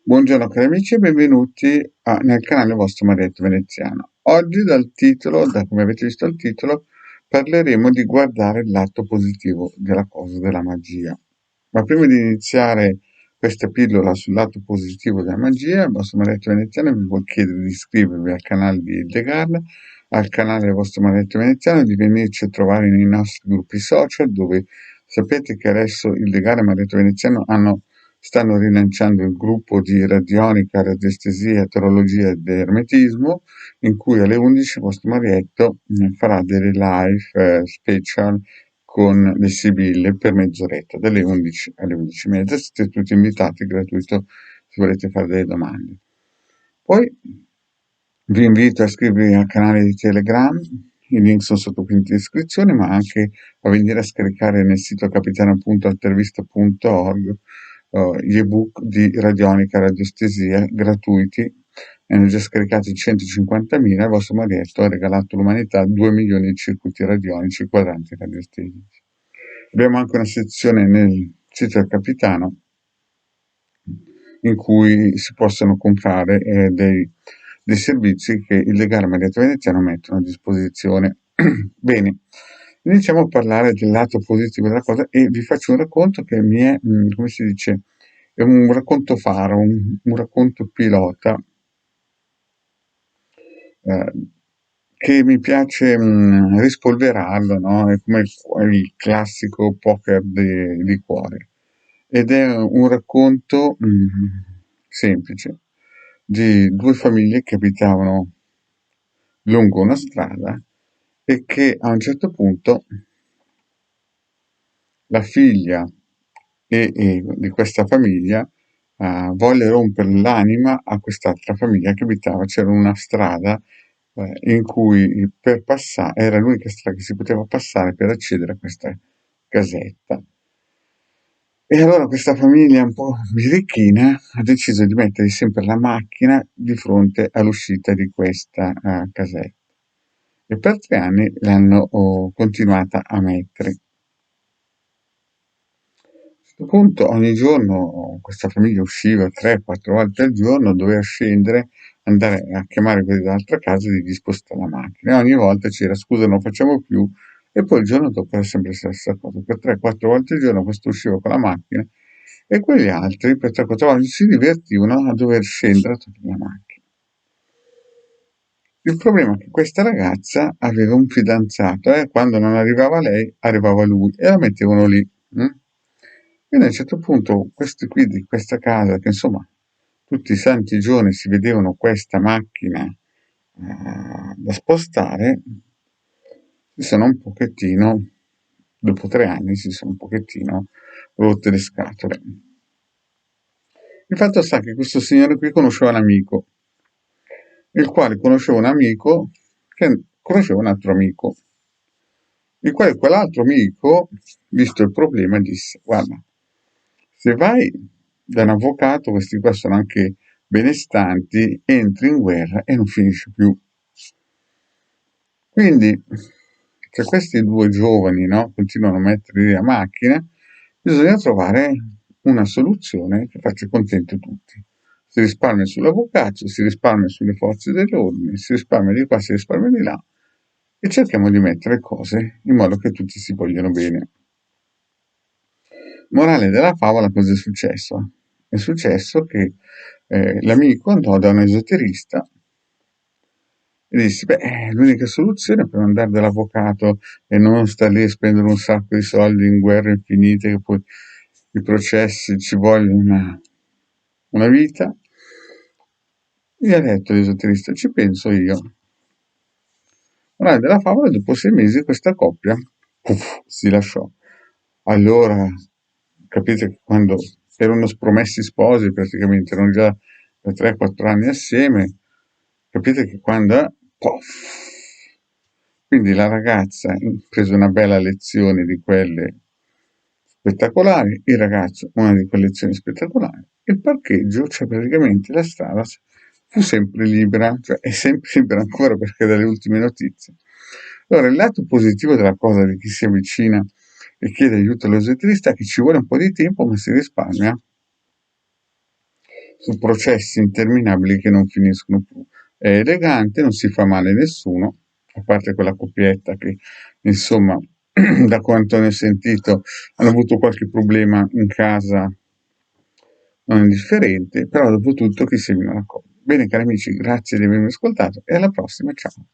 Buongiorno cari amici e benvenuti nel canale vostro Marietto Veneziano. Oggi da come avete visto dal titolo, parleremo di guardare il lato positivo della cosa, della magia. Ma prima di iniziare questa pillola sul lato positivo della magia, il vostro Marietto Veneziano vi vuol chiedere di iscrivervi al canale di Ildegarda, al canale del vostro Marietto Veneziano, di venirci a trovare nei nostri gruppi social dove sapete che adesso Ildegarda e Marietto Veneziano stanno rilanciando il gruppo di radionica, radiestesia, astrologia ed ermetismo, in cui alle 11 vostro Marietto farà delle live special con le Sibille per mezz'oretta, dalle 11 alle 11:30. Siete tutti invitati, gratuito, se volete fare delle domande. Poi vi invito a iscrivervi al canale di Telegram, i link sono sotto qui in descrizione, ma anche a venire a scaricare nel sito capitano.altervista.org gli ebook di radionica radiestesia gratuiti. Ne hanno già scaricati 150.000, il vostro Marietto ha regalato all'umanità 2 milioni di circuiti radionici quadranti radiestesici. Abbiamo anche una sezione nel sito del Capitano in cui si possono comprare dei servizi che il legale Marietto Veneziano mettono a disposizione. Bene, iniziamo a parlare del lato positivo della cosa e vi faccio un racconto che mi è, come si dice, è un racconto faro, un racconto pilota eh, che mi piace rispolverarlo, no? È come il classico poker di cuore. Ed è un racconto semplice di due famiglie che abitavano lungo una strada e che a un certo punto la figlia di questa famiglia volle rompere l'anima a quest'altra famiglia che abitava. C'era una strada in cui per passare, era l'unica strada che si poteva passare per accedere a questa casetta. E allora questa famiglia un po' birichina ha deciso di mettere sempre la macchina di fronte all'uscita di questa casetta. E per 3 anni l'hanno continuata a mettere. A questo punto ogni giorno questa famiglia usciva 3-4 volte al giorno, doveva scendere, andare a chiamare quelli dell'altra casa e dirgli spostare la macchina. E ogni volta c'era scusa non facciamo più, e poi il giorno dopo era sempre la stessa cosa. Per 3-4 volte al giorno questo usciva con la macchina e quegli altri per 3-4 volte si divertivano a dover scendere a togliere la macchina. Il problema è che questa ragazza aveva un fidanzato e quando non arrivava lei arrivava lui e la mettevano lì. Quindi a un certo punto questi qui di questa casa, che insomma tutti i santi giorni si vedevano questa macchina da spostare, si sono un pochettino, dopo 3 anni, si sono un pochettino rotte le scatole. Il fatto sta che questo signore qui conosceva un amico, il quale conosceva un amico che conosceva un altro amico, il quale quell'altro amico, visto il problema, disse: guarda, se vai da un avvocato, questi qua sono anche benestanti, entri in guerra e non finisce più. Quindi, se questi due giovani, no, continuano a mettere lì la macchina, bisogna trovare una soluzione che faccia contento tutti. Si risparmia sull'avvocato, si risparmia sulle forze dell'ordine, si risparmia di qua, si risparmia di là e cerchiamo di mettere cose in modo che tutti si vogliano bene. Morale della favola, cosa è successo? È successo che l'amico andò da un esoterista e disse: beh, l'unica soluzione per non andare dall'avvocato e non stare lì a spendere un sacco di soldi in guerre infinite, che poi i processi ci vogliono una vita. Gli ha detto l'esoterista: ci penso io. Morale della favola, dopo 6 mesi questa coppia si lasciò. Allora, capite che quando erano spromessi sposi, praticamente erano già da 3-4 anni assieme, capite che quando pof. Quindi la ragazza prese una bella lezione di quelle spettacolari, il ragazzo una di quelle lezioni spettacolari, il parcheggio, cioè praticamente la strada fu sempre libera, cioè è sempre libera ancora perché dalle ultime notizie. Allora, il lato positivo della cosa di chi si avvicina e chiede aiuto all'esoterista è che ci vuole un po' di tempo, ma si risparmia su processi interminabili che non finiscono più. È elegante, non si fa male a nessuno, a parte quella coppietta che, insomma, da quanto ne ho sentito, hanno avuto qualche problema in casa non indifferente, però dopo tutto chi semina raccoglie. Bene cari amici, grazie di avermi ascoltato e alla prossima, ciao!